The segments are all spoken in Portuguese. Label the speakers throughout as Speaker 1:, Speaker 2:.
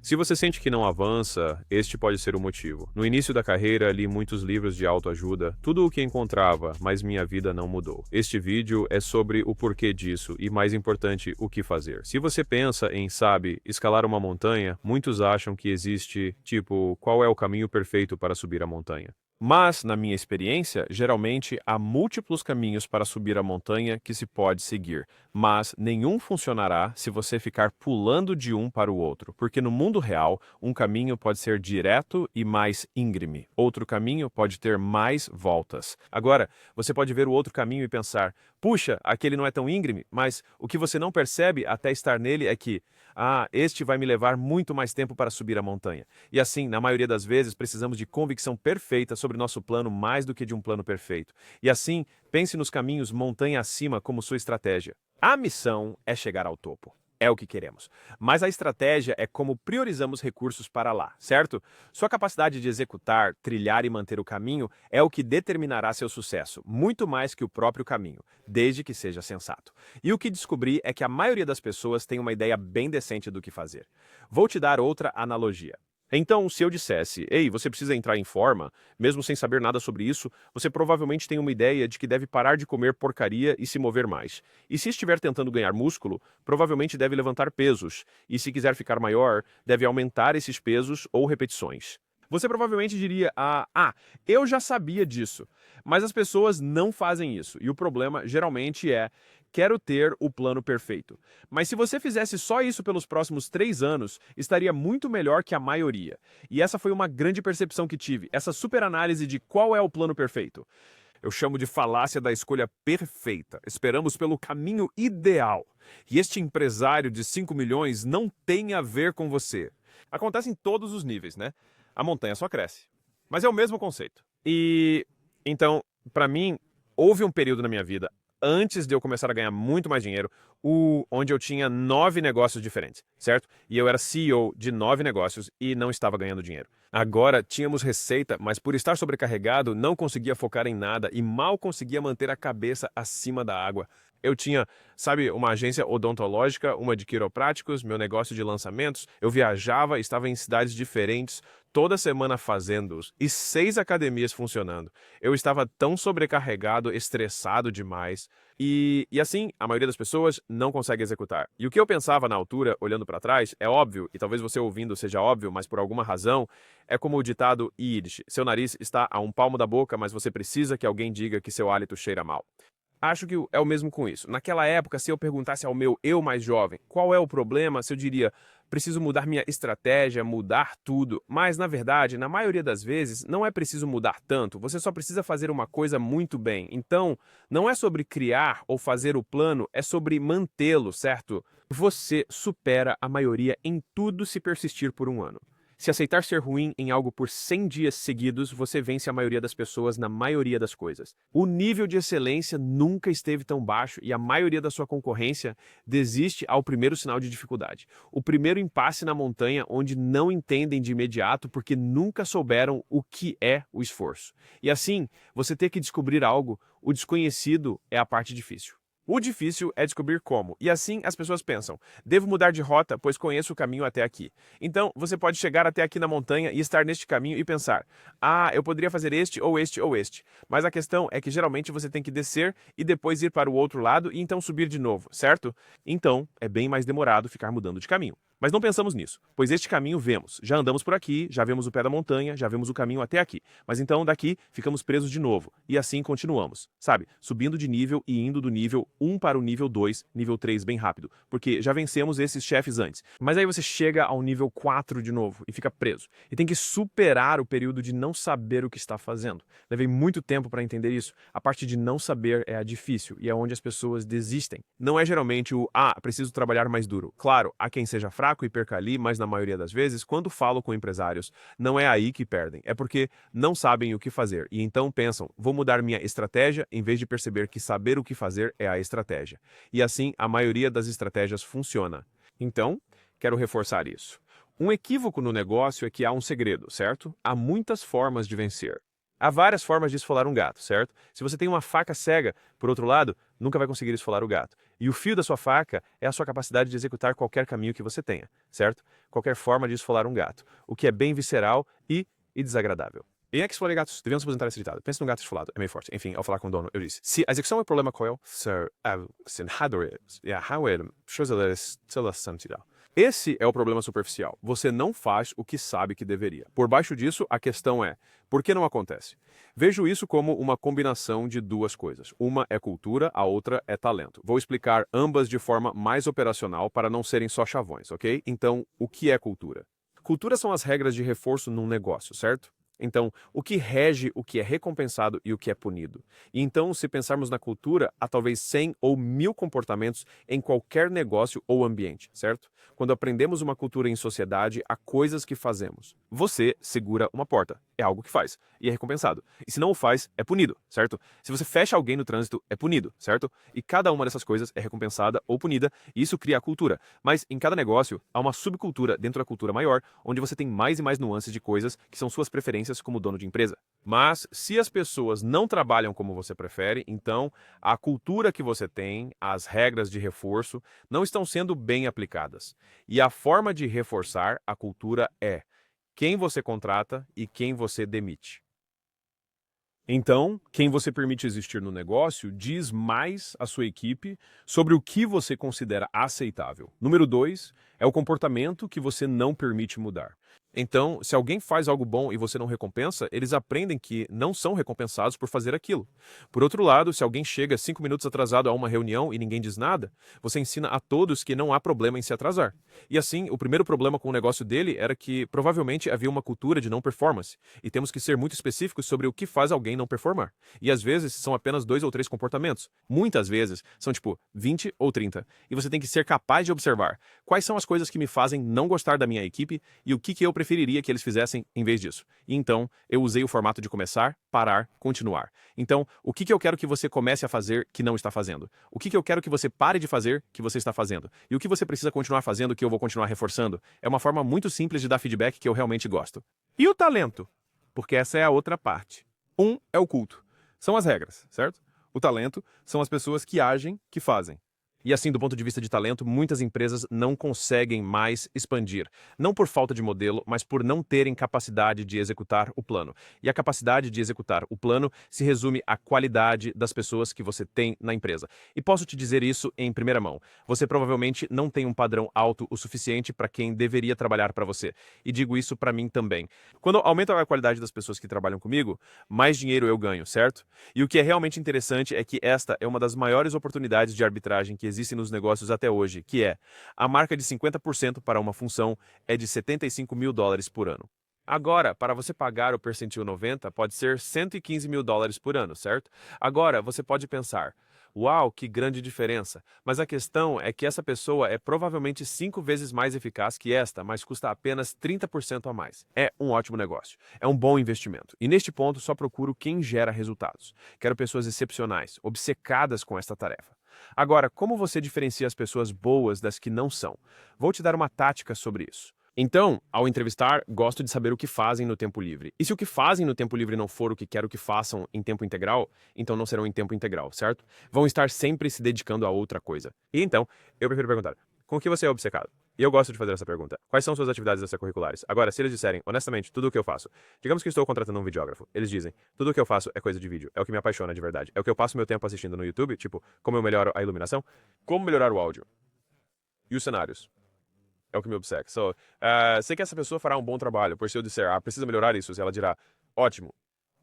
Speaker 1: Se você sente que não avança, este pode ser o motivo. No início da carreira, li muitos livros de autoajuda, tudo o que encontrava, mas minha vida não mudou. Este vídeo é sobre o porquê disso e, mais importante, o que fazer. Se você pensa em, sabe, escalar uma montanha, muitos acham que existe, tipo, qual é o caminho perfeito para subir a montanha. Mas, na minha experiência, geralmente há múltiplos caminhos para subir a montanha que se pode seguir, mas nenhum funcionará se você ficar pulando de um para o outro, porque no mundo real, um caminho pode ser direto e mais íngreme, outro caminho pode ter mais voltas. Agora, você pode ver o outro caminho e pensar, puxa, aquele não é tão íngreme, mas o que você não percebe até estar nele é que, este vai me levar muito mais tempo para subir a montanha. E assim, na maioria das vezes, precisamos de convicção perfeita sobre nosso plano mais do que de um plano perfeito. E assim, pense nos caminhos montanha acima como sua estratégia. A missão é chegar ao topo. É o que queremos. Mas a estratégia é como priorizamos recursos para lá, certo? Sua capacidade de executar, trilhar e manter o caminho é o que determinará seu sucesso, muito mais que o próprio caminho, desde que seja sensato. E o que descobri é que a maioria das pessoas tem uma ideia bem decente do que fazer. Vou te dar outra analogia. Então, se eu dissesse, ei, você precisa entrar em forma, mesmo sem saber nada sobre isso, você provavelmente tem uma ideia de que deve parar de comer porcaria e se mover mais. E se estiver tentando ganhar músculo, provavelmente deve levantar pesos. E se quiser ficar maior, deve aumentar esses pesos ou repetições. Você provavelmente diria, eu já sabia disso. Mas as pessoas não fazem isso. E o problema geralmente é, quero ter o plano perfeito. Mas se você fizesse só isso pelos próximos 3 anos, estaria muito melhor que a maioria. E essa foi uma grande percepção que tive, essa superanálise de qual é o plano perfeito. Eu chamo de falácia da escolha perfeita. Esperamos pelo caminho ideal. E este empresário de 5 milhões não tem a ver com você. Acontece em todos os níveis, né? A montanha só cresce. Mas é o mesmo conceito. E então, para mim, houve um período na minha vida antes de eu começar a ganhar muito mais dinheiro, onde eu tinha 9 negócios diferentes, certo? E eu era CEO de 9 negócios e não estava ganhando dinheiro. Agora tínhamos receita, mas por estar sobrecarregado, não conseguia focar em nada e mal conseguia manter a cabeça acima da água. Eu tinha, sabe, uma agência odontológica, uma de quiropráticos, meu negócio de lançamentos. Eu viajava, estava em cidades diferentes, toda semana fazendo-os, e 6 academias funcionando. Eu estava tão sobrecarregado, estressado demais. E assim, a maioria das pessoas não consegue executar. E o que eu pensava na altura, olhando para trás, é óbvio, e talvez você ouvindo seja óbvio, mas por alguma razão, é como o ditado Yiddish. Seu nariz está a um palmo da boca, mas você precisa que alguém diga que seu hálito cheira mal. Acho que é o mesmo com isso. Naquela época, se eu perguntasse ao meu eu mais jovem qual é o problema, se eu diria, preciso mudar minha estratégia, mudar tudo. Mas, na verdade, na maioria das vezes, não é preciso mudar tanto, você só precisa fazer uma coisa muito bem. Então, não é sobre criar ou fazer o plano, é sobre mantê-lo, certo? Você supera a maioria em tudo se persistir por um ano. Se aceitar ser ruim em algo por 100 dias seguidos, você vence a maioria das pessoas na maioria das coisas. O nível de excelência nunca esteve tão baixo e a maioria da sua concorrência desiste ao primeiro sinal de dificuldade. O primeiro impasse na montanha onde não entendem de imediato porque nunca souberam o que é o esforço. E assim, você ter que descobrir algo, o desconhecido é a parte difícil. O difícil é descobrir como, e assim as pessoas pensam, devo mudar de rota, pois conheço o caminho até aqui. Então, você pode chegar até aqui na montanha e estar neste caminho e pensar, eu poderia fazer este ou este ou este. Mas a questão é que geralmente você tem que descer e depois ir para o outro lado e então subir de novo, certo? Então, é bem mais demorado ficar mudando de caminho. Mas não pensamos nisso, pois este caminho vemos. Já andamos por aqui, já vemos o pé da montanha, já vemos o caminho até aqui. Mas então daqui ficamos presos de novo. E assim continuamos, sabe? Subindo de nível e indo do nível 1 para o nível 2, nível 3 bem rápido. Porque já vencemos esses chefes antes. Mas aí você chega ao nível 4 de novo e fica preso. E tem que superar o período de não saber o que está fazendo. Levei muito tempo para entender isso. A parte de não saber é a difícil e é onde as pessoas desistem. Não é geralmente preciso trabalhar mais duro. Claro, há quem seja fraco e perca ali, mas na maioria das vezes, quando falo com empresários, não é aí que perdem, é porque não sabem o que fazer e então pensam, vou mudar minha estratégia em vez de perceber que saber o que fazer é a estratégia. E assim, a maioria das estratégias funciona. Então, quero reforçar isso. Um equívoco no negócio é que há um segredo, certo? Há muitas formas de vencer. Há várias formas de esfolar um gato, certo? Se você tem uma faca cega, por outro lado, nunca vai conseguir esfolar o gato. E o fio da sua faca é a sua capacidade de executar qualquer caminho que você tenha, certo? Qualquer forma de esfolar um gato, o que é bem visceral e desagradável. Em Explorer Gatos, devemos apresentar esse ditado. Pensa num gato esfolado, é meio forte. Enfim, ao falar com o dono, eu disse: se a execução é o problema, qual é o Sir, esse é o problema superficial. Você não faz o que sabe que deveria. Por baixo disso, a questão é: por que não acontece? Vejo isso como uma combinação de duas coisas. Uma é cultura, a outra é talento. Vou explicar ambas de forma mais operacional para não serem só chavões, ok? Então, o que é cultura? Cultura são as regras de reforço num negócio, certo? Então, o que rege o que é recompensado e o que é punido. E então, se pensarmos na cultura, há talvez 100 ou 1000 comportamentos em qualquer negócio ou ambiente, certo? Quando aprendemos uma cultura em sociedade, há coisas que fazemos. Você segura uma porta, é algo que faz, e é recompensado. E se não o faz, é punido, certo? Se você fecha alguém no trânsito, é punido, certo? E cada uma dessas coisas é recompensada ou punida, e isso cria a cultura. Mas em cada negócio, há uma subcultura dentro da cultura maior, onde você tem mais e mais nuances de coisas que são suas preferências como dono de empresa. Mas, se as pessoas não trabalham como você prefere, então a cultura que você tem, as regras de reforço, não estão sendo bem aplicadas. E a forma de reforçar a cultura é quem você contrata e quem você demite. Então, quem você permite existir no negócio diz mais à sua equipe sobre o que você considera aceitável. Número 2 é o comportamento que você não permite mudar. Então, se alguém faz algo bom e você não recompensa, eles aprendem que não são recompensados por fazer aquilo. Por outro lado, se alguém chega 5 minutos atrasado a uma reunião e ninguém diz nada, você ensina a todos que não há problema em se atrasar. E assim, o primeiro problema com o negócio dele era que provavelmente havia uma cultura de não performance, e temos que ser muito específicos sobre o que faz alguém não performar. E às vezes são apenas 2 ou 3 comportamentos. Muitas vezes são tipo 20 ou 30. E você tem que ser capaz de observar quais são as coisas que me fazem não gostar da minha equipe e o que eu preferiria que eles fizessem em vez disso. E então, eu usei o formato de começar, parar, continuar. Então, o que eu quero que você comece a fazer que não está fazendo? O que eu quero que você pare de fazer que você está fazendo? E o que você precisa continuar fazendo que eu vou continuar reforçando? É uma forma muito simples de dar feedback que eu realmente gosto. E o talento? Porque essa é a outra parte. Um é o culto. São as regras, certo? O talento são as pessoas que agem, que fazem. E assim, do ponto de vista de talento, muitas empresas não conseguem mais expandir. Não por falta de modelo, mas por não terem capacidade de executar o plano. E a capacidade de executar o plano se resume à qualidade das pessoas que você tem na empresa. E posso te dizer isso em primeira mão. Você provavelmente não tem um padrão alto o suficiente para quem deveria trabalhar para você. E digo isso para mim também. Quando aumenta a qualidade das pessoas que trabalham comigo, mais dinheiro eu ganho, certo? E o que é realmente interessante é que esta é uma das maiores oportunidades de arbitragem que existe nos negócios até hoje, que é a marca de 50% para uma função é de $75 mil por ano. Agora, para você pagar o percentil 90, pode ser $115 mil por ano, certo? Agora, você pode pensar: uau, que grande diferença. Mas a questão é que essa pessoa é provavelmente 5 vezes mais eficaz que esta, mas custa apenas 30% a mais. É um ótimo negócio. É um bom investimento. E neste ponto, só procuro quem gera resultados. Quero pessoas excepcionais, obcecadas com esta tarefa. Agora, como você diferencia as pessoas boas das que não são? Vou te dar uma tática sobre isso. Então, ao entrevistar, gosto de saber o que fazem no tempo livre. E se o que fazem no tempo livre não for o que quero que façam em tempo integral, então não serão em tempo integral, certo? Vão estar sempre se dedicando a outra coisa. E então, eu prefiro perguntar: com o que você é obcecado? E eu gosto de fazer essa pergunta. Quais são suas atividades extracurriculares? Agora, se eles disserem, honestamente, tudo o que eu faço. Digamos que estou contratando um videógrafo. Eles dizem, tudo o que eu faço é coisa de vídeo. É o que me apaixona de verdade. É o que eu passo meu tempo assistindo no YouTube, tipo, como eu melhoro a iluminação, como melhorar o áudio. E os cenários. É o que me obceca. Sei que essa pessoa fará um bom trabalho, por se eu disser, precisa melhorar isso, ela dirá, ótimo.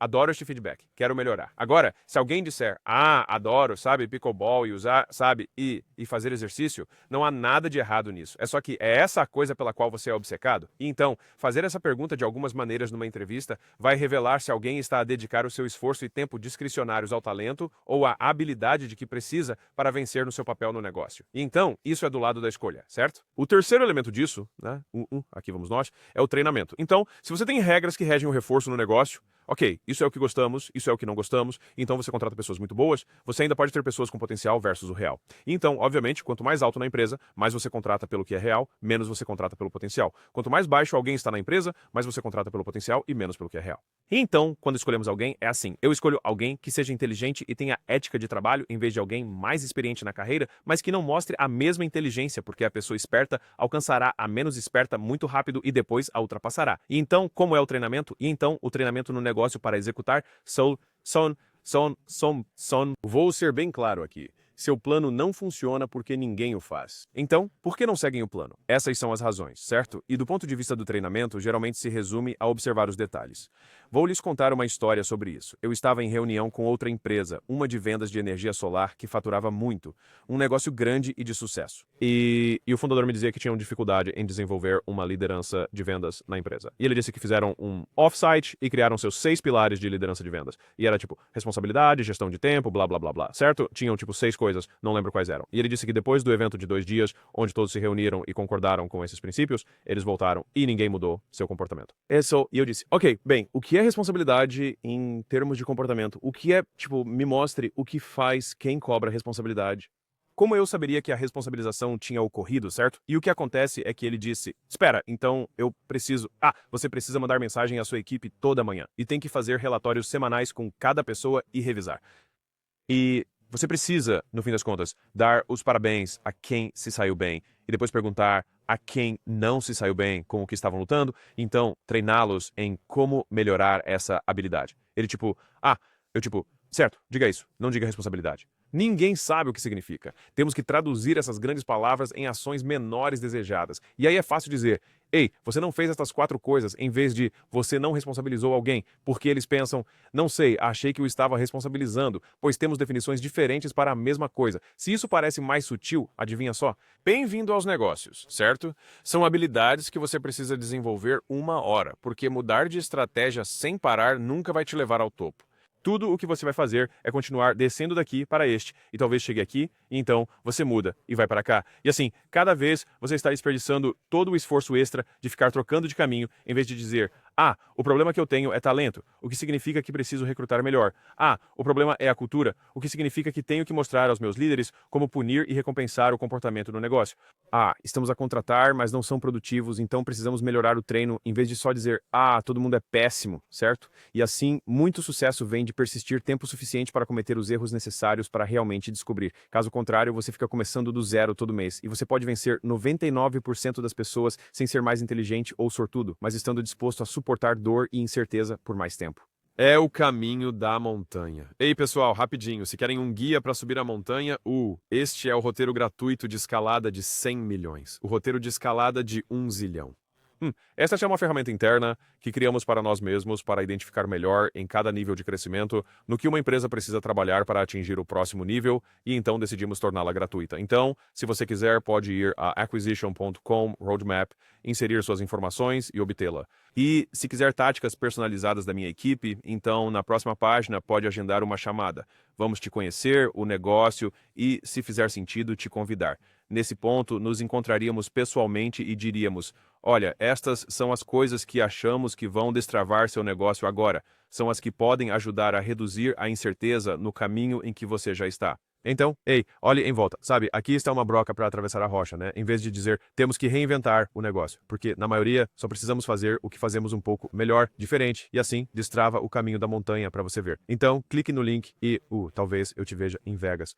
Speaker 1: Adoro este feedback, quero melhorar. Agora, se alguém disser, adoro, sabe, pickleball e usar, sabe, e fazer exercício, não há nada de errado nisso. É só que é essa a coisa pela qual você é obcecado? E então, fazer essa pergunta de algumas maneiras numa entrevista vai revelar se alguém está a dedicar o seu esforço e tempo discricionários ao talento ou à habilidade de que precisa para vencer no seu papel no negócio. E então, isso é do lado da escolha, certo? O terceiro elemento disso, né, aqui vamos nós, é o treinamento. Então, se você tem regras que regem o reforço no negócio, Ok, isso é o que gostamos, isso é o que não gostamos, então você contrata pessoas muito boas, você ainda pode ter pessoas com potencial versus o real. E então, obviamente, quanto mais alto na empresa, mais você contrata pelo que é real, menos você contrata pelo potencial. Quanto mais baixo alguém está na empresa, mais você contrata pelo potencial e menos pelo que é real. E então, quando escolhemos alguém, é assim. Eu escolho alguém que seja inteligente e tenha ética de trabalho, em vez de alguém mais experiente na carreira, mas que não mostre a mesma inteligência, porque a pessoa esperta alcançará a menos esperta muito rápido e depois a ultrapassará. E então, como é o treinamento? E então, o treinamento no negócio para executar Vou ser bem claro aqui. Seu plano não funciona porque ninguém o faz. Então, por que não seguem o plano? Essas são as razões, certo? E do ponto de vista do treinamento, geralmente se resume a observar os detalhes. Vou lhes contar uma história sobre isso. Eu estava em reunião com outra empresa, uma de vendas de energia solar que faturava muito, um negócio grande e de sucesso. E o fundador me dizia que tinham dificuldade em desenvolver uma liderança de vendas na empresa. E ele disse que fizeram um offsite e criaram seus 6 pilares de liderança de vendas. E era tipo responsabilidade, gestão de tempo, blá blá blá blá, certo? Tinham tipo 6 coisas, não lembro quais eram. E ele disse que depois do evento de 2 dias, onde todos se reuniram e concordaram com esses princípios, eles voltaram e ninguém mudou seu comportamento. E eu disse, ok, bem, o que é responsabilidade em termos de comportamento? O que é, tipo, me mostre o que faz quem cobra responsabilidade. Como eu saberia que a responsabilização tinha ocorrido, certo? E o que acontece é que ele disse, espera, então eu preciso... você precisa mandar mensagem à sua equipe toda manhã. E tem que fazer relatórios semanais com cada pessoa e revisar. E você precisa, no fim das contas, dar os parabéns a quem se saiu bem e depois perguntar a quem não se saiu bem com o que estavam lutando, então treiná-los em como melhorar essa habilidade. Ele certo, diga isso, não diga responsabilidade. Ninguém sabe o que significa. Temos que traduzir essas grandes palavras em ações menores desejadas. E aí é fácil dizer, ei, você não fez estas 4 coisas em vez de você não responsabilizou alguém, porque eles pensam, não sei, achei que eu estava responsabilizando, pois temos definições diferentes para a mesma coisa. Se isso parece mais sutil, adivinha só? Bem-vindo aos negócios, certo? São habilidades que você precisa desenvolver 1 hora, porque mudar de estratégia sem parar nunca vai te levar ao topo. Tudo o que você vai fazer é continuar descendo daqui para este, e talvez chegue aqui, e então você muda e vai para cá. E assim, cada vez você está desperdiçando todo o esforço extra de ficar trocando de caminho, em vez de dizer, o problema que eu tenho é talento, o que significa que preciso recrutar melhor. O problema é a cultura, o que significa que tenho que mostrar aos meus líderes como punir e recompensar o comportamento no negócio. Estamos a contratar, mas não são produtivos, então precisamos melhorar o treino, em vez de só dizer, todo mundo é péssimo, certo? E assim, muito sucesso vem de persistir tempo suficiente para cometer os erros necessários para realmente descobrir. Caso contrário, você fica começando do zero todo mês, e você pode vencer 99% das pessoas sem ser mais inteligente ou sortudo, mas estando disposto a suportar dor e incerteza por mais tempo. É o caminho da montanha. Ei, pessoal, rapidinho, se querem um guia para subir a montanha, este é o roteiro gratuito de escalada de 100 milhões. O roteiro de escalada de 1 zilhão. Esta é uma ferramenta interna que criamos para nós mesmos para identificar melhor em cada nível de crescimento no que uma empresa precisa trabalhar para atingir o próximo nível e então decidimos torná-la gratuita. Então, se você quiser, pode ir a acquisition.com roadmap, inserir suas informações e obtê-la. E se quiser táticas personalizadas da minha equipe, então na próxima página pode agendar uma chamada. Vamos te conhecer, o negócio e, se fizer sentido, te convidar. Nesse ponto, nos encontraríamos pessoalmente e diríamos, olha, estas são as coisas que achamos que vão destravar seu negócio agora. São as que podem ajudar a reduzir a incerteza no caminho em que você já está. Então, ei, olhe em volta. Sabe, aqui está uma broca para atravessar a rocha, né? Em vez de dizer, temos que reinventar o negócio. Porque, na maioria, só precisamos fazer o que fazemos um pouco melhor, diferente, e assim, destrava o caminho da montanha para você ver. Então, clique no link e, talvez eu te veja em Vegas.